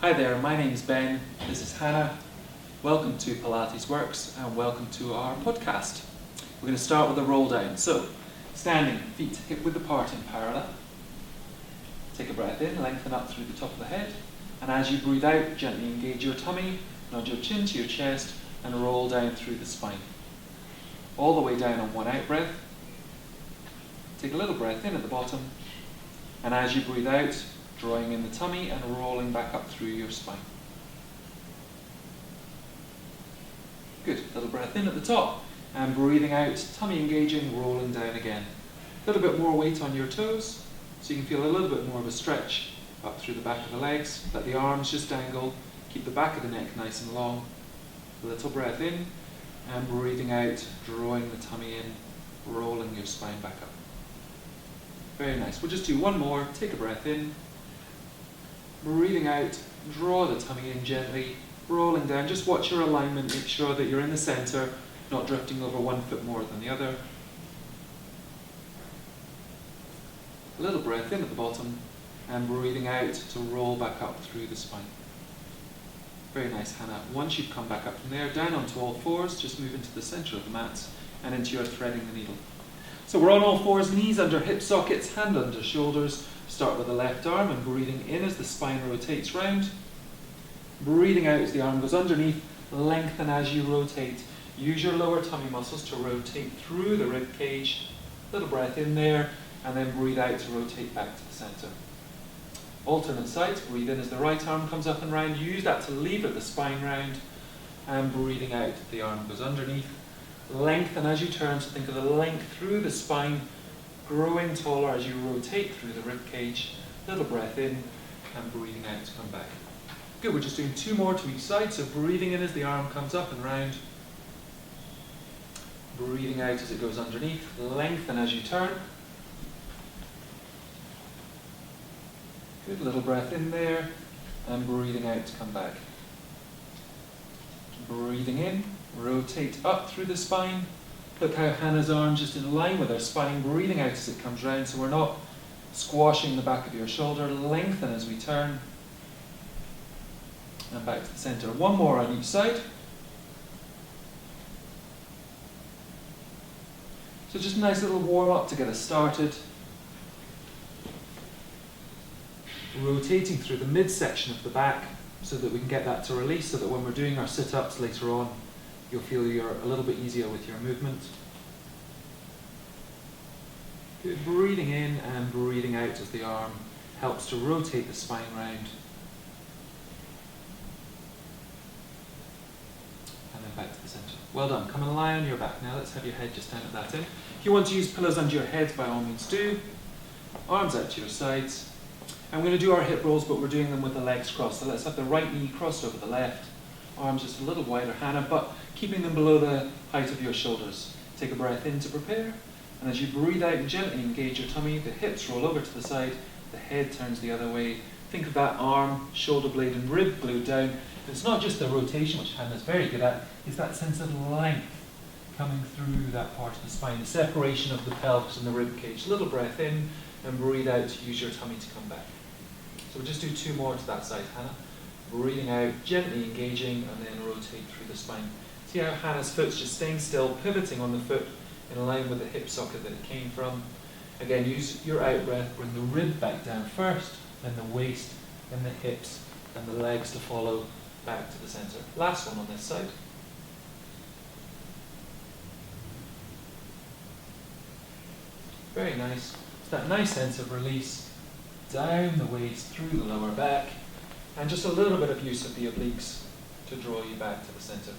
Hi there, my name's Ben, this is Hannah. Welcome to Pilates Works and welcome to our podcast. We're going to start with a roll down. So, standing, feet hip width apart in parallel. Take a breath in, lengthen up through the top of the head. And as you breathe out, gently engage your tummy, nod your chin to your chest and roll down through the spine. All the way down on one out breath. Take a little breath in at the bottom. And as you breathe out, drawing in the tummy and rolling back up through your spine. Good. Little breath in at the top and breathing out, tummy engaging, rolling down again. A little bit more weight on your toes so you can feel a little bit more of a stretch up through the back of the legs. Let the arms just dangle. Keep the back of the neck nice and long. A little breath in and breathing out, drawing the tummy in, rolling your spine back up. Very nice. We'll just do one more. Take a breath in. Breathing out, draw the tummy in gently, rolling down. Just watch your alignment, make sure that you're in the center, not drifting over one foot more than the other. A little breath in at the bottom, and breathing out to roll back up through the spine. Very nice, Hannah. Once you've come back up from there, down onto all fours, just move into the center of the mat, and into your threading the needle. So we're on all fours, knees under hip sockets, hand under shoulders. Start with the left arm and breathing in as the spine rotates round. Breathing out as the arm goes underneath. Lengthen as you rotate. Use your lower tummy muscles to rotate through the rib cage. Little breath in there and then breathe out to rotate back to the center. Alternate sides. Breathe in as the right arm comes up and round. Use that to lever the spine round. And breathing out, the arm goes underneath. Lengthen as you turn, so think of the length through the spine, growing taller as you rotate through the rib cage. Little breath in and breathing out to come back. Good, we're just doing two more to each side. So breathing in as the arm comes up and round. Breathing out as it goes underneath. Lengthen as you turn. Good, little breath in there and breathing out to come back. Breathing in, rotate up through the spine. Look how Hannah's arms just in line with her spine, breathing out as it comes round, so we're not squashing the back of your shoulder. Lengthen as we turn. And back to the center. One more on each side. So just a nice little warm up to get us started. Rotating through the midsection of the back so that we can get that to release, so that when we're doing our sit-ups later on, you'll feel you're a little bit easier with your movement. Good. Breathing in and breathing out as the arm helps to rotate the spine round. And then back to the center. Well done. Come and lie on your back now. Let's have your head just down at that end. If you want to use pillows under your head, by all means do. Arms out to your sides. And we're going to do our hip rolls, but we're doing them with the legs crossed. So let's have the right knee crossed over the left. Arms just a little wider, Hannah, but keeping them below the height of your shoulders. Take a breath in to prepare. And as you breathe out, gently engage your tummy. The hips roll over to the side. The head turns the other way. Think of that arm, shoulder blade and rib glued down. It's not just the rotation, which Hannah's very good at, it's that sense of length coming through that part of the spine, the separation of the pelvis and the rib cage. Little breath in and breathe out to use your tummy to come back. So we'll just do two more to that side, Hannah. Breathing out, gently engaging, and then rotate through the spine. See how Hannah's foot's just staying still, pivoting on the foot in line with the hip socket that it came from. Again, use your out breath, bring the rib back down first, then the waist, then the hips, and the legs to follow back to the center. Last one on this side. Very nice. It's that nice sense of release. Down the waist, through the lower back, and just a little bit of use of the obliques to draw you back to the center.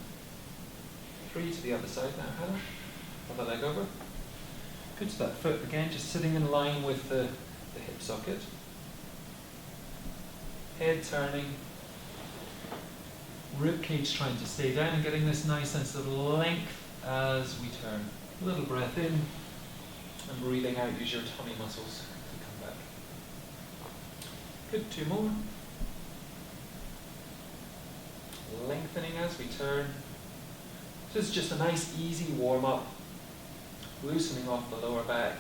3 to the other side now, Hannah. Other leg over. Good, to that foot again, just sitting in line with the hip socket. Head turning. Rib cage trying to stay down and getting this nice sense of length as we turn. A little breath in and breathing out, use your tummy muscles to come back. Good, 2 more. Lengthening as we turn. This is just a nice easy warm up. Loosening off the lower back.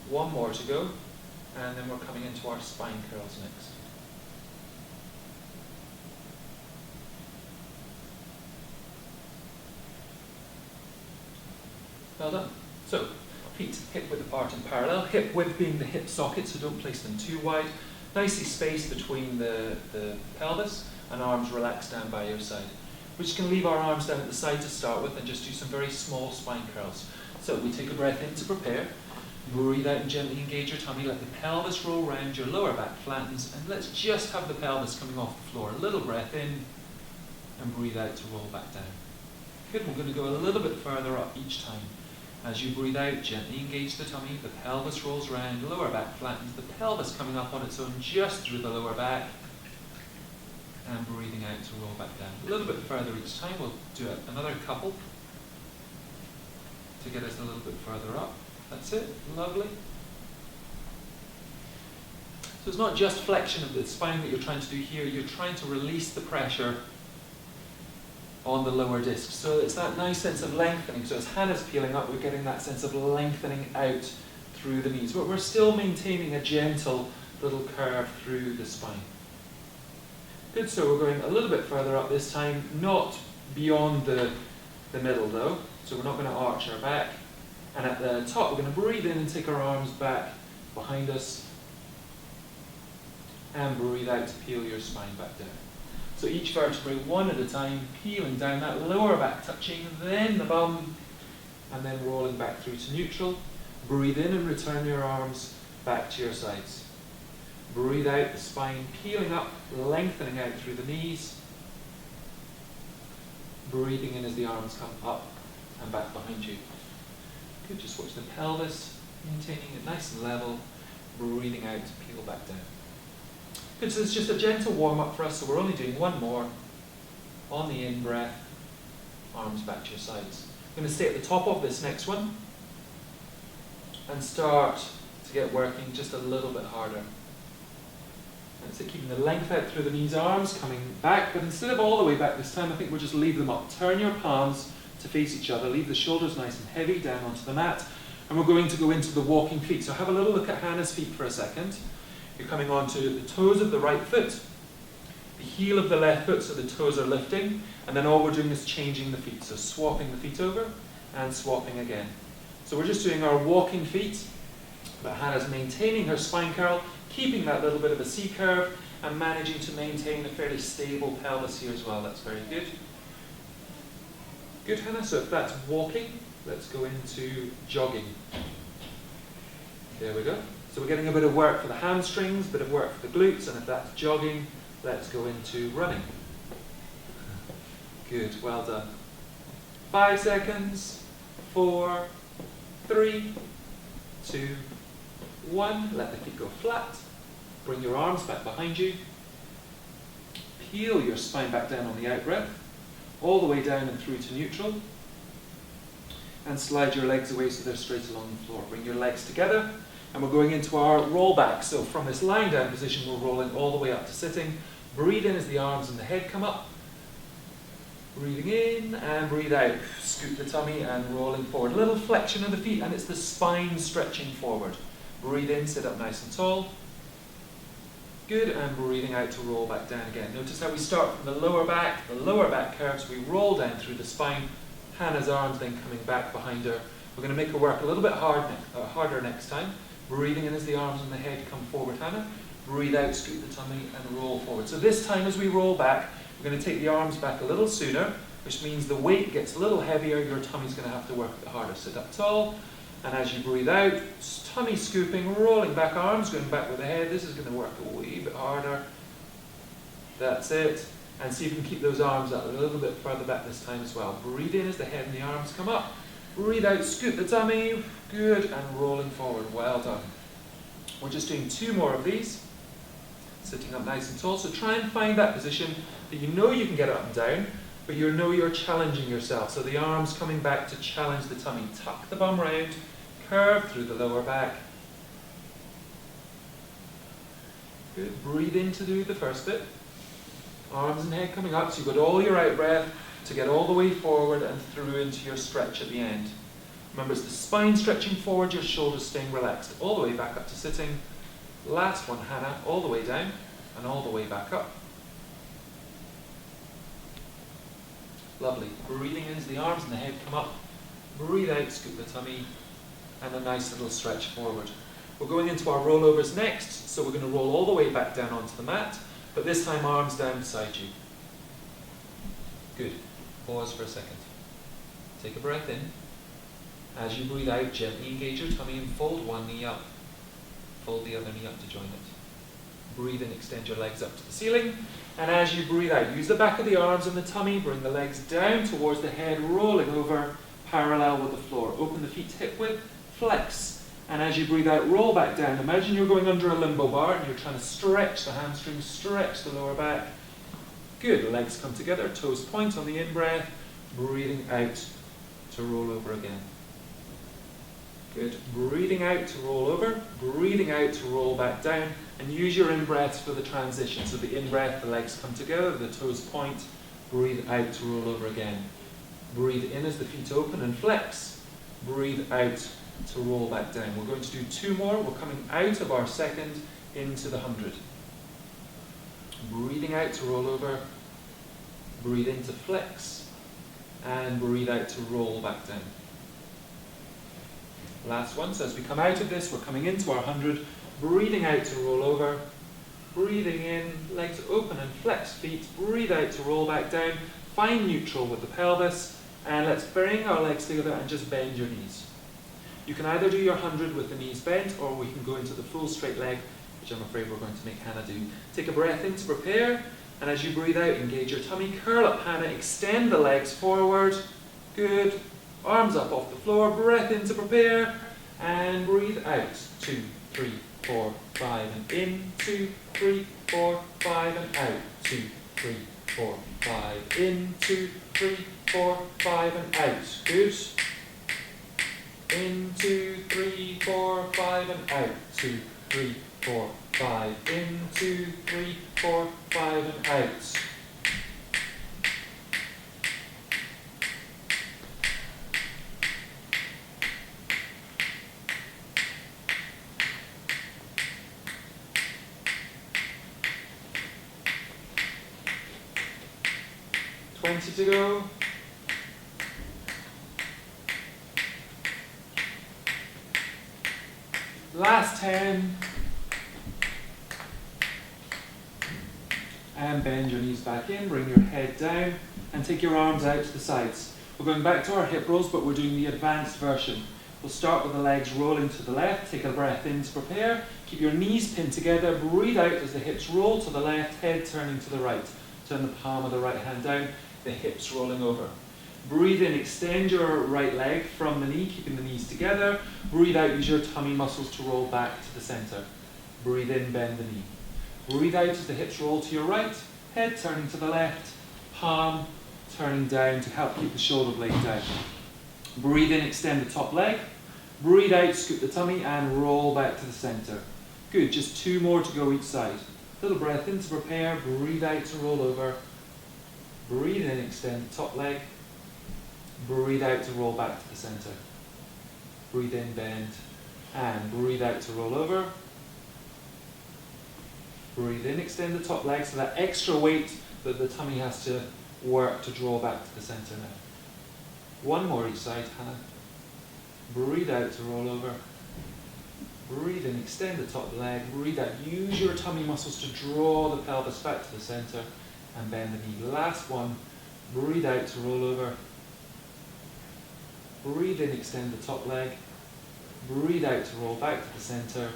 One more to go. And then we're coming into our spine curls next. Well done. So, feet hip width apart and parallel. Hip width being the hip socket, so don't place them too wide. Nicely spaced between the pelvis, and arms relaxed down by your side. We're just going to leave our arms down at the side to start with and just do some very small spine curls. So we take a breath in to prepare. Breathe out and gently engage your tummy. Let the pelvis roll round, your lower back flattens, and let's just have the pelvis coming off the floor. A little breath in, and breathe out to roll back down. Good, we're going to go a little bit further up each time. As you breathe out, gently engage the tummy, the pelvis rolls round, lower back flattens, the pelvis coming up on its own just through the lower back, and breathing out to roll back down. A little bit further each time. We'll do another couple to get us a little bit further up. That's it. Lovely. So it's not just flexion of the spine that you're trying to do here. You're trying to release the pressure on the lower disc. So it's that nice sense of lengthening. So as Hannah's peeling up, we're getting that sense of lengthening out through the knees. But we're still maintaining a gentle little curve through the spine. Good, so we're going a little bit further up this time, not beyond the middle though. So we're not going to arch our back. And at the top, we're going to breathe in and take our arms back behind us. And breathe out to peel your spine back down. So each vertebrae one at a time, peeling down, that lower back touching, then the bum, and then rolling back through to neutral. Breathe in and return your arms back to your sides. Breathe out, the spine peeling up, lengthening out through the knees. Breathing in as the arms come up and back behind you. Good, just watch the pelvis, maintaining it nice and level. Breathing out to peel back down. Good, so it's just a gentle warm-up for us, so we're only doing one more. On the in-breath, arms back to your sides. I'm going to stay at the top of this next one and start to get working just a little bit harder. That's it, keeping the length out through the knees, arms coming back, but instead of all the way back this time, I think we'll just leave them up. Turn your palms to face each other, leave the shoulders nice and heavy down onto the mat, and we're going to go into the walking feet. So have a little look at Hannah's feet for a second. You're coming onto the toes of the right foot, the heel of the left foot, so the toes are lifting, and then all we're doing is changing the feet, so swapping the feet over and swapping again. So we're just doing our walking feet, but Hannah's maintaining her spine curl, keeping that little bit of a C curve, and managing to maintain a fairly stable pelvis here as well. That's very good. Good, Hannah. So if that's walking, let's go into jogging. There we go. So we're getting a bit of work for the hamstrings, a bit of work for the glutes, and if that's jogging, let's go into running. Good, well done. 5 seconds, 4, 3, 2, 1. Let the feet go flat. Bring your arms back behind you. Peel your spine back down on the out breath, all the way down and through to neutral. And slide your legs away so they're straight along the floor. Bring your legs together. And we're going into our roll back. So from this lying down position, we're rolling all the way up to sitting. Breathe in as the arms and the head come up. Breathing in and breathe out. Scoop the tummy and rolling forward. A little flexion of the feet, and it's the spine stretching forward. Breathe in, sit up nice and tall. Good, and breathing out to roll back down again. Notice how we start from the lower back curves. We roll down through the spine. Hannah's arms then coming back behind her. We're going to make her work a little bit harder next time. Breathing in as the arms and the head come forward, Hannah. Breathe out, scoot the tummy, and roll forward. So this time as we roll back, we're going to take the arms back a little sooner, which means the weight gets a little heavier, your tummy's going to have to work a bit harder. Sit up tall, and as you breathe out, tummy scooping, rolling back, arms going back with the head. This is going to work a wee bit harder. That's it. And see if you can keep those arms up a little bit further back this time as well. Breathe in as the head and the arms come up. Breathe out, scoot the tummy. Good, and rolling forward. Well done. We're just doing 2 more of these. Sitting up nice and tall. So try and find that position that you know you can get up and down, but you know you're challenging yourself. So the arms coming back to challenge the tummy. Tuck the bum round, curve through the lower back. Good. Breathe in to do the first bit. Arms and head coming up, so you've got all your out breath to get all the way forward and through into your stretch at the end. Remember, it's the spine stretching forward, your shoulders staying relaxed, all the way back up to sitting. Last one, Hannah, all the way down and all the way back up. Lovely. Breathing in as the arms and the head come up. Breathe out, scoop the tummy, and a nice little stretch forward. We're going into our rollovers next, so we're going to roll all the way back down onto the mat, but this time arms down beside you. Good. Pause for a second. Take a breath in. As you breathe out, gently engage your tummy and fold one knee up. Fold the other knee up to join it. Breathe in, extend your legs up to the ceiling. And as you breathe out, use the back of the arms and the tummy, bring the legs down towards the head, rolling over, parallel with the floor. Open the feet hip width, flex. And as you breathe out, roll back down. Imagine you're going under a limbo bar and you're trying to stretch the hamstrings, stretch the lower back. Good, legs come together, toes point on the in-breath, breathing out to roll over again. Good, breathing out to roll over, breathing out to roll back down, and use your in-breaths for the transition. So the in-breath, the legs come together, the toes point, breathe out to roll over again. Breathe in as the feet open and flex, breathe out to roll back down. We're going to do two more. We're coming out of our second into the 100. Breathing out to roll over, breathe in to flex, and breathe out to roll back down. Last one. So as we come out of this, we're coming into our 100, breathing out to roll over, breathing in, legs open and flex feet, breathe out to roll back down, find neutral with the pelvis, and let's bring our legs together and just bend your knees. You can either do your 100 with the knees bent, or we can go into the full straight leg, which I'm afraid we're going to make Hannah do. Take a breath in to prepare, and as you breathe out, engage your tummy, curl up Hannah, extend the legs forward. Good. Arms up off the floor, breath in to prepare, and breathe out. 2, 3, 4, 5, and in. 2, 3, 4, 5, and out. 2, 3, 4, 5, in. 2, 3, 4, 5, and out. Good. In, 2, 3, 4, 5, and out. 2, 3, 4, 5, in. 2, 3, 4, 5, and out. To go. Last 10. And bend your knees back in, bring your head down, and take your arms out to the sides. We're going back to our hip rolls, but we're doing the advanced version. We'll start with the legs rolling to the left, take a breath in to prepare, keep your knees pinned together, breathe out as the hips roll to the left, head turning to the right. Turn the palm of the right hand down, the hips rolling over. Breathe in, extend your right leg from the knee, keeping the knees together. Breathe out, use your tummy muscles to roll back to the center. Breathe in, bend the knee. Breathe out as the hips roll to your right, head turning to the left, palm turning down to help keep the shoulder blade down. Breathe in, extend the top leg. Breathe out, scoop the tummy and roll back to the center. Good, just 2 more to go each side. Little breath in to prepare, breathe out to roll over. Breathe in, extend the top leg. Breathe out to roll back to the center. Breathe in, bend, and breathe out to roll over. Breathe in, extend the top leg, so that extra weight that the tummy has to work to draw back to the center now. 1 more each side, Hannah. Breathe out to roll over. Breathe in, extend the top leg. Breathe out, use your tummy muscles to draw the pelvis back to the center and bend the knee. Last one. Breathe out to roll over. Breathe in, extend the top leg. Breathe out to roll back to the center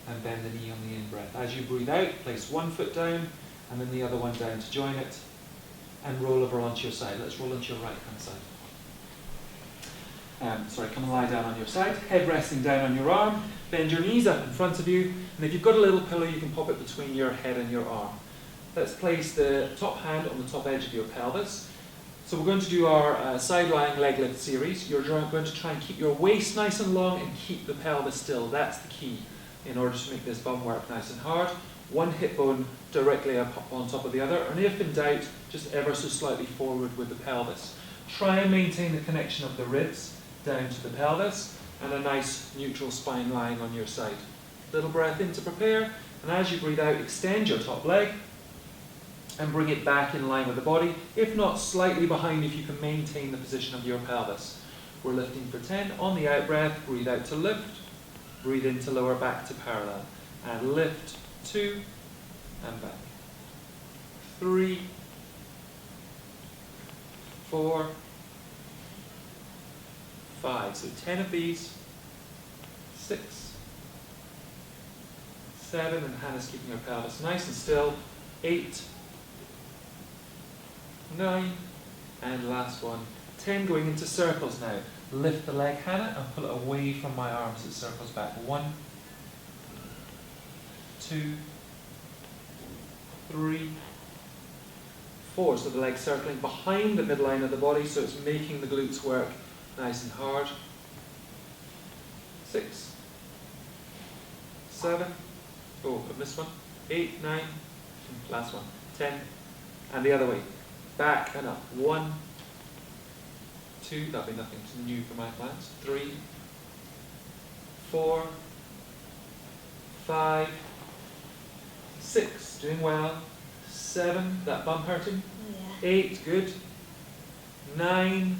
and bend the knee on the in-breath. As you breathe out, place 1 foot down and then the other one down to join it and roll over onto your side. Let's roll onto your right hand side. Come and lie down on your side, head resting down on your arm, bend your knees up in front of you, and if you've got a little pillow you can pop it between your head and your arm. Let's place the top hand on the top edge of your pelvis. So we're going to do our side lying leg lift series. You're going to try and keep your waist nice and long and keep the pelvis still. That's the key in order to make this bum work nice and hard. 1 hip bone directly up on top of the other, and if in doubt, just ever so slightly forward with the pelvis. Try and maintain the connection of the ribs down to the pelvis and a nice neutral spine lying on your side. Little breath in to prepare, and as you breathe out, extend your top leg and bring it back in line with the body, if not slightly behind if you can maintain the position of your pelvis. We're lifting for 10. On the out breath, breathe out to lift, breathe in to lower back to parallel, and lift, 2, and back. 3, 4, 5. So 10 of these. 6, 7, and Hannah's keeping her pelvis nice and still. 8, 9, and last one. 10, going into circles now. Lift the leg, Hannah, and pull it away from my arms. It circles back. 1, 2, 3, 4. So the leg circling behind the midline of the body, so it's making the glutes work nice and hard. 6, 7, oh, I missed one. 8, 9, last one. 10, and the other way. Back and up. 1, 2, that'll be nothing new for my plans. 3, 4, 5, 6, doing well. 7, that bum hurting. Yeah. 8, good. 9,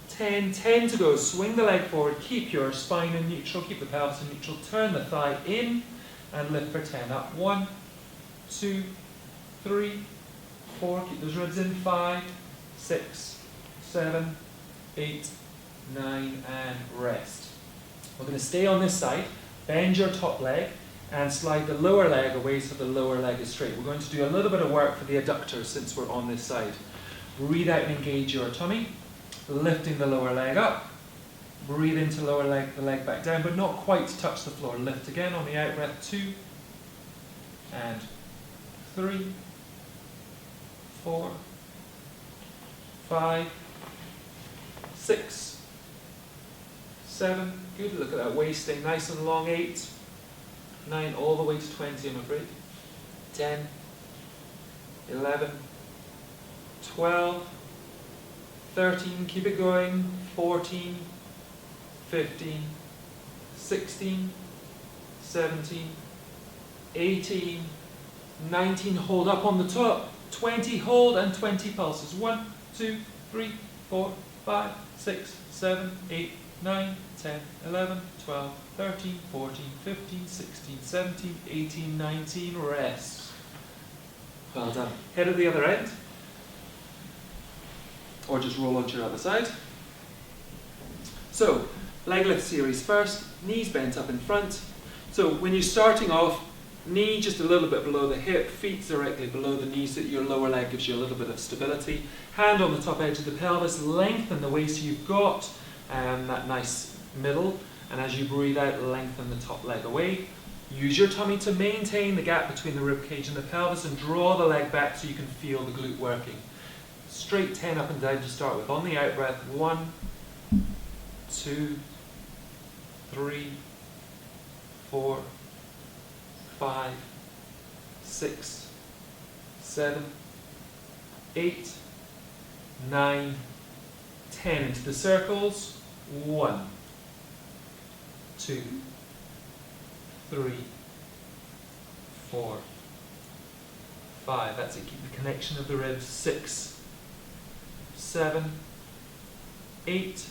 10, 10 to go. Swing the leg forward, keep your spine in neutral, keep the pelvis in neutral, turn the thigh in and lift for 10. Up. 1, 2, 3, 4, keep those ribs in. 5, 6, 7, 8, 9, and rest. We're going to stay on this side, bend your top leg and slide the lower leg away so the lower leg is straight. We're going to do a little bit of work for the adductors since we're on this side. Breathe out and engage your tummy, lifting the lower leg up. Breathe into lower leg, the leg back down, but not quite touch the floor. Lift again on the out breath. 2, and 3, 4, 5, 6, 7, good, look at that waist staying nice and long. 8, 9, all the way to 20, I'm afraid. 10, 11, 12, 13, keep it going. 14, 15, 16, 17, 18, 19, hold up on the top. 20, hold, and 20 pulses. 1, 2, 3, 4, 5, 6, 7, 8, 9, 10, 11, 12, 13, 14, 15, 16, 17, 18, 19, rest. Well done. Head at the other end. Or just roll onto your other side. So, leg lift series first, knees bent up in front. So when you're starting off, knee just a little bit below the hip, feet directly below the knee so that your lower leg gives you a little bit of stability. Hand on the top edge of the pelvis, lengthen the waist so you've got that nice middle, and as you breathe out, lengthen the top leg away. Use your tummy to maintain the gap between the rib cage and the pelvis and draw the leg back so you can feel the glute working. Straight 10 up and down to start with. On the out breath, 1, 2, 3, 4, 5, 6, 7, 8, 9, 10. Into the circles. 1, 2, 3, 4, 5. That's it. Keep the connection of the ribs. 6, 7, 8,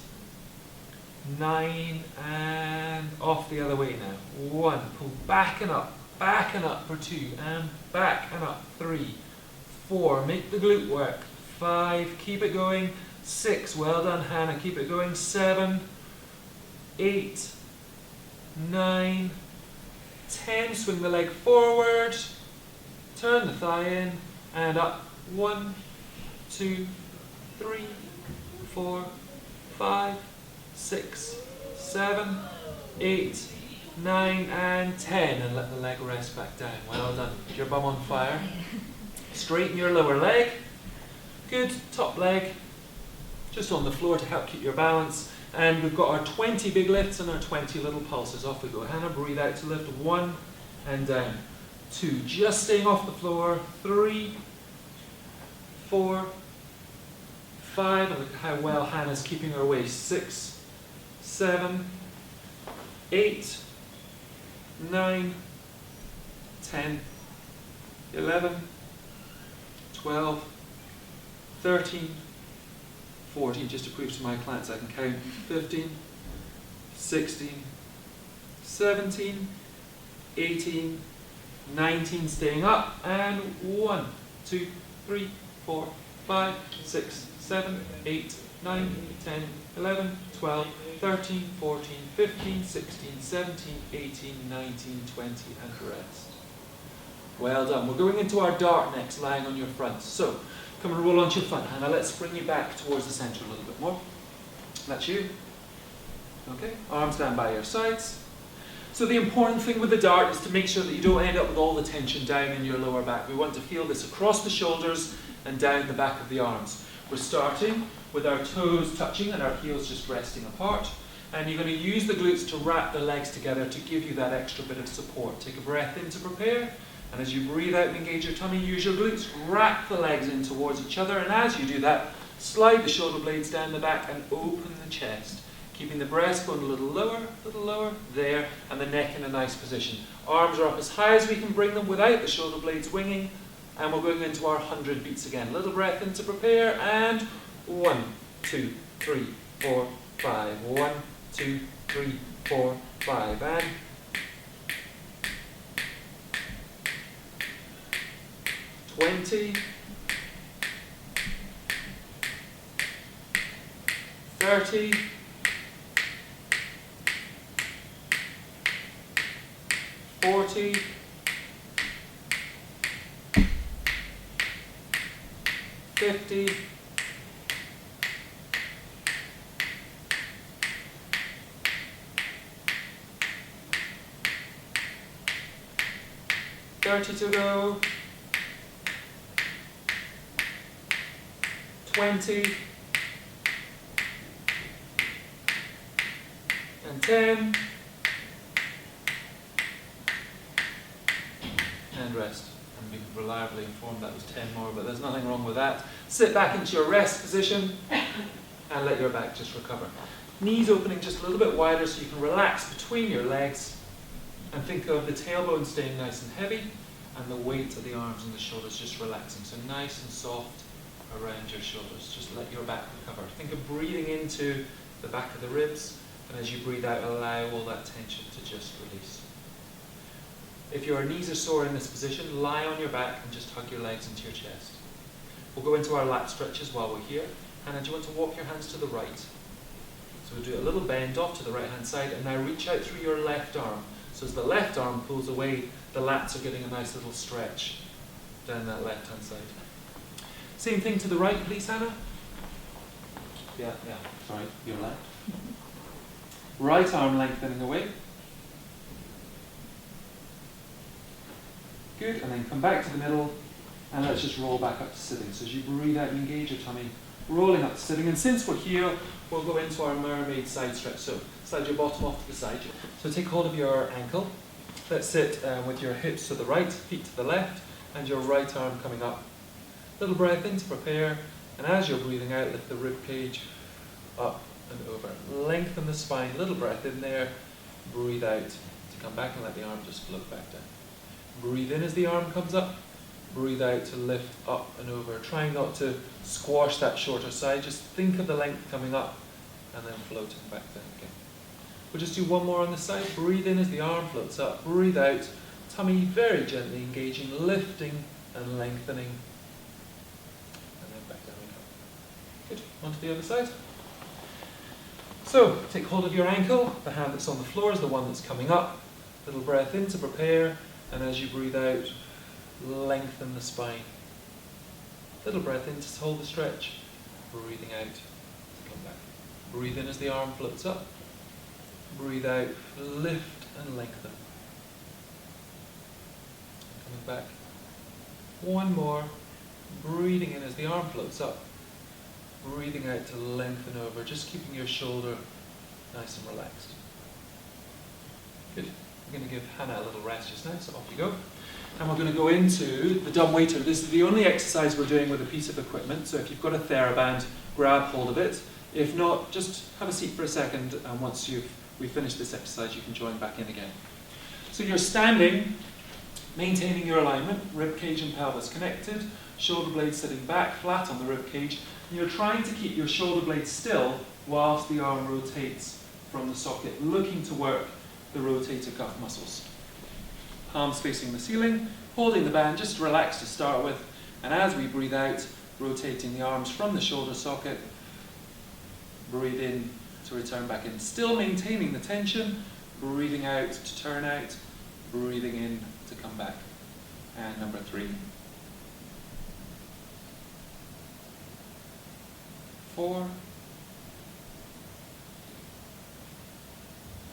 9, and off the other way now. 1, pull back and up for 2, and back and up. 3, 4, make the glute work. 5, keep it going. 6, well done Hannah, keep it going. 7, 8, 9, 10, swing the leg forward, turn the thigh in, and up. 1, 2, 3, 4, 5, 6, 7, 8, 9, and 10, and let the leg rest back down. Well done. Get your bum on fire. Straighten your lower leg. Good. Top leg just on the floor to help keep your balance. And we've got our 20 big lifts and our 20 little pulses. Off we go. Hannah, breathe out to lift. 1, and down. 2, just staying off the floor. 3, 4, 5, and look at how well Hannah's keeping her waist. 6, 7, 8, 9, 10, 11, 12, 13, 14, just to prove to my clients I can count, 15, 16, 17, 18, 19, staying up, and 1, 2, 3, 4, 5, 6, 7, 8, 9, 10, 11, 12, 13, 14, 15, 16, 17, 18, 19, 20, and rest. Well done. We're going into our dart next, lying on your front. So, come and roll onto your front, Hannah. Let's bring you back towards the centre a little bit more. That's you. Okay, arms down by your sides. So the important thing with the dart is to make sure that you don't end up with all the tension down in your lower back. We want to feel this across the shoulders and down the back of the arms. We're starting with our toes touching and our heels just resting apart. And you're going to use the glutes to wrap the legs together to give you that extra bit of support. Take a breath in to prepare. And as you breathe out and engage your tummy, use your glutes, wrap the legs in towards each other. And as you do that, slide the shoulder blades down the back and open the chest. Keeping the breastbone a little lower, there, and the neck in a nice position. Arms are up as high as we can bring them without the shoulder blades winging. And we're going into our 100 beats again. Little breath in to prepare, and 1, 2, 3, 4, 5. 1, 2, 3, 4, 5. And 20, 30, 40, 50, 30 to go, 20, and 10, and rest. I'm being reliably informed that was 10 more, but there's nothing wrong with that. Sit back into your rest position and let your back just recover. Knees opening just a little bit wider so you can relax between your legs, and think of the tailbone staying nice and heavy and the weight of the arms and the shoulders just relaxing. So nice and soft around your shoulders. Just let your back recover. Think of breathing into the back of the ribs, and as you breathe out, allow all that tension to just release. If your knees are sore in this position, lie on your back and just hug your legs into your chest. We'll go into our lat stretches while we're here. And then you want to walk your hands to the right. So we'll do a little bend off to the right hand side, and now reach out through your left arm. So as the left arm pulls away, the lats are getting a nice little stretch down that left hand side. Same thing to the right, please, Hannah. Yeah, sorry, your left. Right arm lengthening away. Good, and then come back to the middle, and let's just roll back up to sitting. So as you breathe out and engage your tummy, rolling up to sitting. And since we're here, we'll go into our mermaid side stretch. So slide your bottom off to the side. So take hold of your ankle. Let's sit with your hips to the right, feet to the left, and your right arm coming up. Little breath in to prepare, and as you're breathing out, lift the rib cage up and over. Lengthen the spine, little breath in there, breathe out to come back and let the arm just float back down. Breathe in as the arm comes up, breathe out to lift up and over. Try not to squash that shorter side, just think of the length coming up and then floating back down again. We'll just do one more on this side. Breathe in as the arm floats up, breathe out, tummy very gently engaging, lifting and lengthening. And then back down we go. Good, onto the other side. So, take hold of your ankle, the hand that's on the floor is the one that's coming up. Little breath in to prepare, and as you breathe out, lengthen the spine. Little breath in to hold the stretch, breathing out to come back. Breathe in as the arm floats up, breathe out, lift and lengthen. Coming back. One more, breathing in as the arm floats up, breathing out to lengthen over, just keeping your shoulder nice and relaxed. Good. We're going to give Hannah a little rest just now, so off you go. And we're going to go into the dumb waiter. This is the only exercise we're doing with a piece of equipment, so if you've got a TheraBand, grab hold of it. If not, just have a seat for a second, and once we finish this exercise, you can join back in again. So you're standing, maintaining your alignment, rib cage and pelvis connected, shoulder blades sitting back flat on the rib cage, and you're trying to keep your shoulder blades still whilst the arm rotates from the socket, looking to work the rotator cuff muscles. Palms facing the ceiling, holding the band, just relax to start with, and as we breathe out, rotating the arms from the shoulder socket, breathe in to return back in, still maintaining the tension, breathing out to turn out, breathing in to come back. And number 3. 4,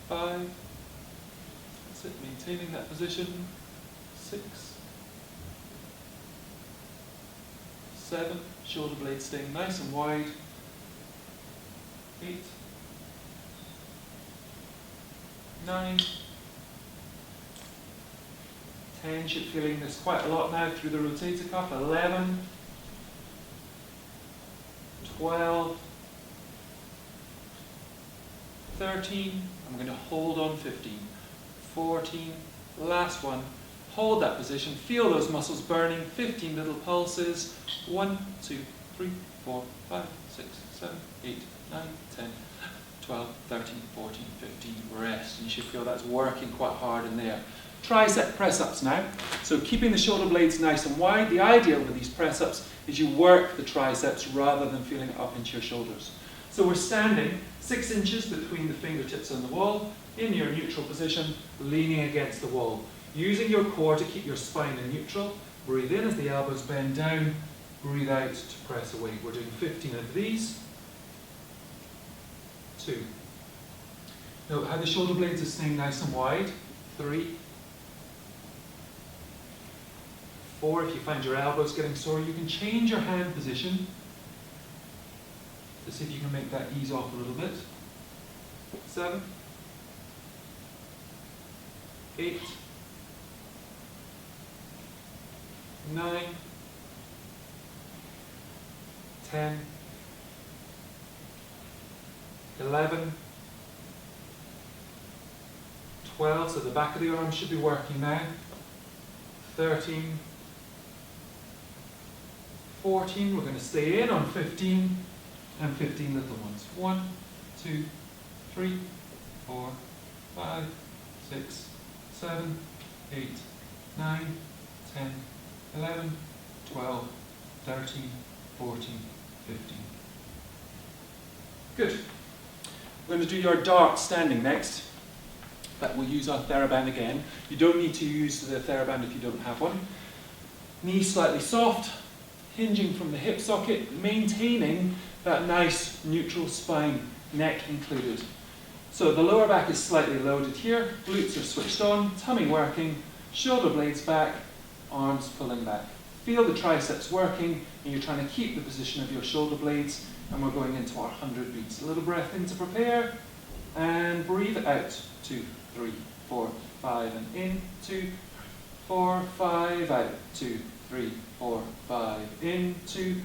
5, that's it, maintaining that position. 6, 7, shoulder blades staying nice and wide. 8, 9, 10, should feeling this quite a lot now through the rotator cuff. 11, 12, 13, I'm going to hold on. 15, 14, last one, hold that position, feel those muscles burning. 15 little pulses. 1, 2, 3, 4, 5, 6, 7, 8, 9, 10, 12, 13, 14, 15, rest. And you should feel that's working quite hard in there. Tricep press-ups now. So keeping the shoulder blades nice and wide. The idea with these press-ups is you work the triceps rather than feeling it up into your shoulders. So we're standing 6 inches between the fingertips and the wall, in your neutral position, leaning against the wall. Using your core to keep your spine in neutral. Breathe in as the elbows bend down, breathe out to press away. We're doing 15 of these. 2. Note how the shoulder blades are staying nice and wide. 3, 4, if you find your elbows getting sore, you can change your hand position to see if you can make that ease off a little bit. 7, 8, 9, 10, 11, 12, so the back of the arm should be working now. 13, 14, we're going to stay in on 15, and 15 little ones. 1, 2, 3, 4, 5, 6, 7, 8, 9, 10, 11, 12, 13, 14, 15. Good. We're going to do your dart standing next, but we'll use our TheraBand again. You don't need to use the TheraBand if you don't have one. Knees slightly soft, hinging from the hip socket, maintaining that nice neutral spine, neck included. So the lower back is slightly loaded here, glutes are switched on, tummy working, shoulder blades back, arms pulling back. Feel the triceps working, and you're trying to keep the position of your shoulder blades, and we're going into our 100 beats. A little breath in to prepare, and breathe out. 2, 3, 4, 5, and in. 2, 4, 5, out. 2, 3, 4, 5, in. 2,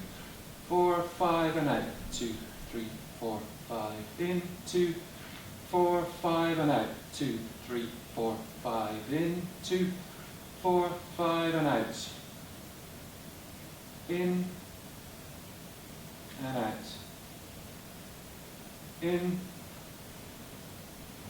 4, 5, and out. 2, 3, 4, 5, in. 2, 4, 5, and out. 2, 3, 4, 5, in. 2, 4, 5, and out. In and out. In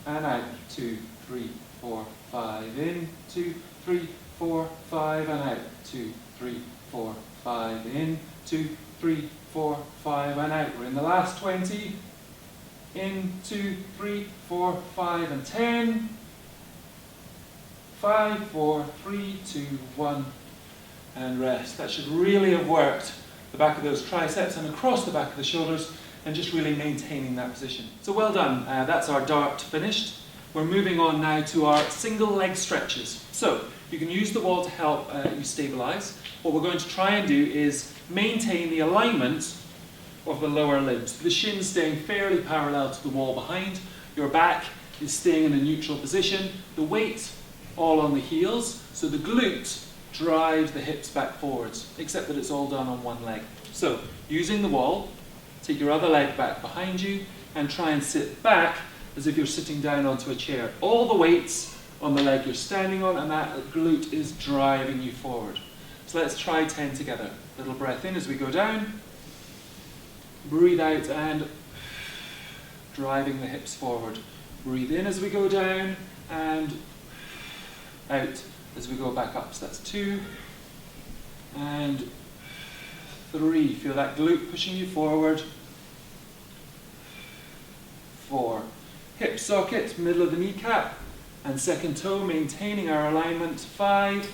and out. 2, 3, 4, 5, in. 2, 3, 4, 5, and out. 2, 3, 4, 5, in. 2, 3, 4, 5, and out. We're in the last 20. In, 2, 3, 4, 5, and 10. 5, 4, 3, 2, 1, and rest. That should really have worked the back of those triceps and across the back of the shoulders, and just really maintaining that position. So well done. That's our dart finished. We're moving on now to our single leg stretches. So you can use the wall to help you stabilize. What we're going to try and do is maintain the alignment of the lower limbs. The shins staying fairly parallel to the wall behind. Your back is staying in a neutral position. The weight all on the heels, so the glute drives the hips back forwards, except that it's all done on one leg. So using the wall, take your other leg back behind you and try and sit back as if you're sitting down onto a chair. All the weights on the leg you're standing on, and that glute is driving you forward. So let's try 10 together. Little breath in as we go down. Breathe out and driving the hips forward. Breathe in as we go down and out as we go back up. So that's 2 and 3. Feel that glute pushing you forward. 4. Hip socket, middle of the kneecap, and second toe, maintaining our alignment. 5.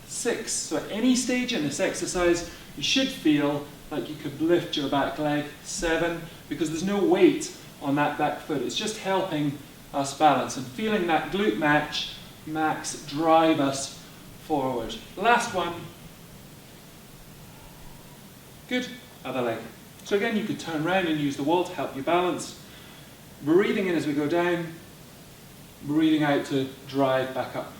6. So at any stage in this exercise, you should feel like you could lift your back leg. 7, because there's no weight on that back foot. It's just helping us balance and feeling that glute max drive us forward. Last one. Good. Other leg. So again, you could turn around and use the wall to help you balance. Breathing in as we go down. Breathing out to drive back up.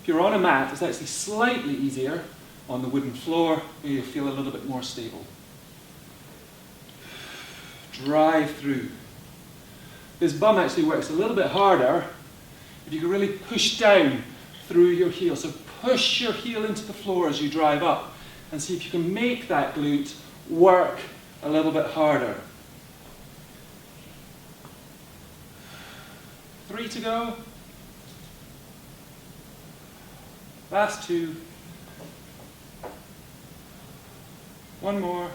If you're on a mat, it's actually slightly easier. On the wooden floor, where you feel a little bit more stable. Drive through. This bum actually works a little bit harder if you can really push down through your heel. So push your heel into the floor as you drive up and see if you can make that glute work a little bit harder. 3 to go. Last 2. 1 more.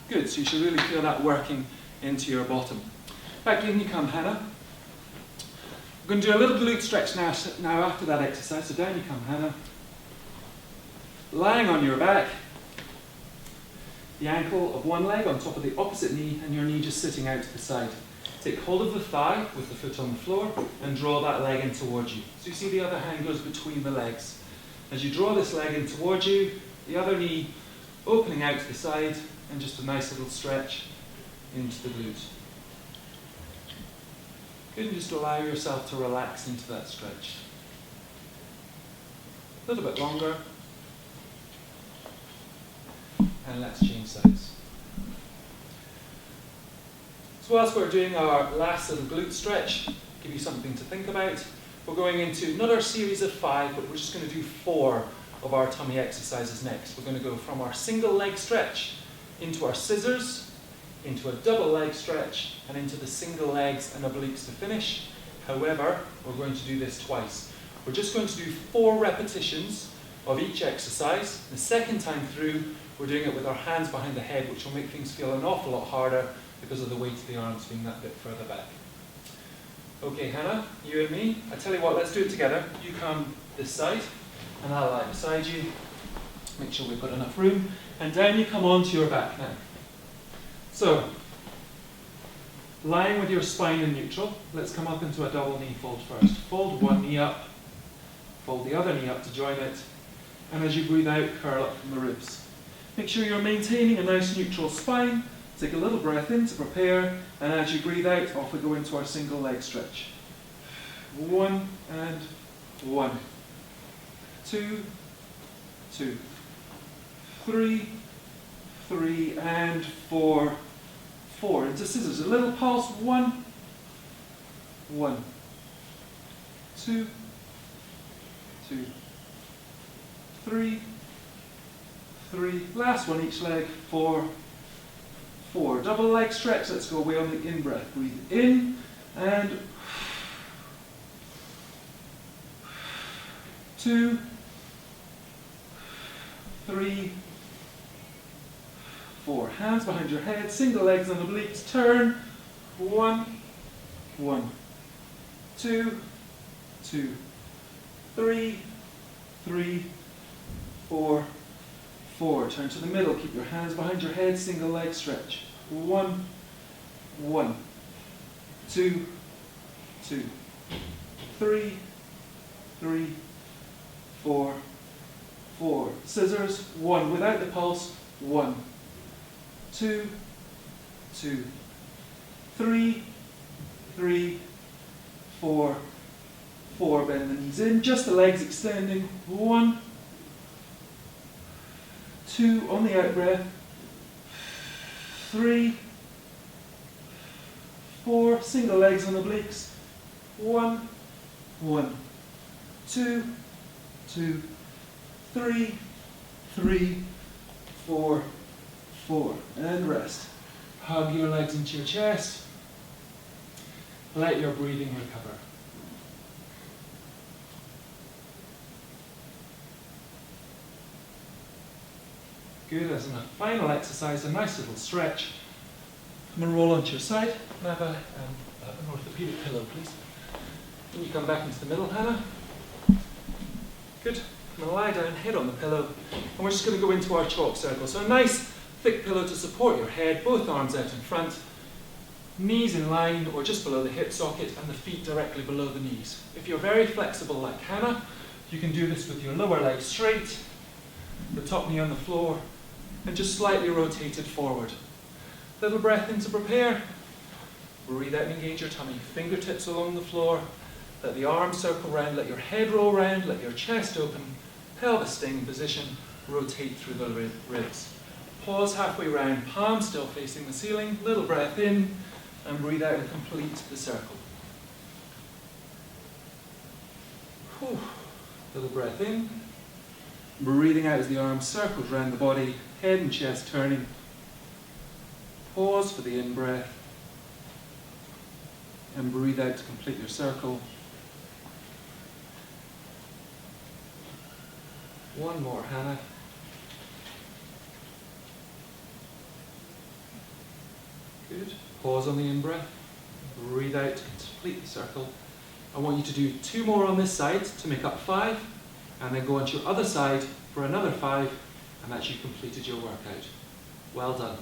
Good, so you should really feel that working into your bottom. Back in you come, Hannah. We're going to do a little glute stretch now after that exercise. So down you come, Hannah. Lying on your back. The ankle of one leg on top of the opposite knee, and your knee just sitting out to the side. Take hold of the thigh with the foot on the floor and draw that leg in towards you. So you see the other hand goes between the legs. As you draw this leg in towards you, the other knee opening out to the side, and just a nice little stretch into the glute. Good, and just allow yourself to relax into that stretch. A little bit longer. And let's change sides. So whilst we're doing our last little glute stretch, give you something to think about, we're going into another series of 5, but we're just going to do 4 of our tummy exercises next. We're going to go from our single leg stretch into our scissors, into a double leg stretch, and into the single legs and obliques to finish. However, we're going to do this twice. We're just going to do 4 repetitions of each exercise. The second time through, we're doing it with our hands behind the head, which will make things feel an awful lot harder because of the weight of the arms being that bit further back. Okay, Hannah, you and me. I tell you what, let's do it together. You come this side, and I'll lie beside you. Make sure we've got enough room. And down you come onto your back now. So, lying with your spine in neutral, let's come up into a double knee fold first. Fold one knee up, fold the other knee up to join it, and as you breathe out, curl up from the ribs. Make sure you're maintaining a nice neutral spine. Take a little breath in to prepare, and as you breathe out, off we go into our single leg stretch. 1 and 1. 2, 2. 3, 3, and 4, 4. Into scissors. A little pulse. 1, 1. 2, 2. 3, 3. Last one each leg. 4, 4. Double leg stretch. Let's go away on the in-breath. Breathe in and 2, 3, 4. Hands behind your head, single legs on the obliques, turn. 1, 1. 2, 2. 3, 3, 4, 4. Turn to the middle, keep your hands behind your head, single leg stretch. 1, 1. 2, 2. 3, 3, 4, 4. Scissors. 1 without the pulse. 1, 2, 2. 3, 3, 4, 4. Bend the knees in, just the legs extending. 1, 2 on the out breath. 3, 4, single legs on obliques. 1, 1, 2, 2, 3, 3, 4, 4, and rest. Hug your legs into your chest. Let your breathing recover. Good, as in a final exercise, a nice little stretch. I'm going to roll onto your side. Can I have an orthopedic pillow, please? Can you come back into the middle, Hannah? Good. I'm going to lie down, head on the pillow, and we're just going to go into our chalk circle. So a nice thick pillow to support your head, both arms out in front, knees in line or just below the hip socket, and the feet directly below the knees. If you're very flexible like Hannah, you can do this with your lower leg straight, the top knee on the floor, and just slightly rotated forward. Little breath in to prepare. Breathe out and engage your tummy. Fingertips along the floor. Let the arms circle round, let your head roll round, let your chest open, pelvis staying in position, rotate through the ribs. Pause halfway round, palms still facing the ceiling, little breath in, and breathe out and complete the circle. Whew. Little breath in, breathing out as the arms circled around the body, head and chest turning. Pause for the in-breath, and breathe out to complete your circle. One more, Hannah. Good. Pause on the in-breath. Breathe out to complete the circle. I want you to do 2 more on this side to make up 5, and then go on to your other side for another 5, and that's you completed your workout. Well done.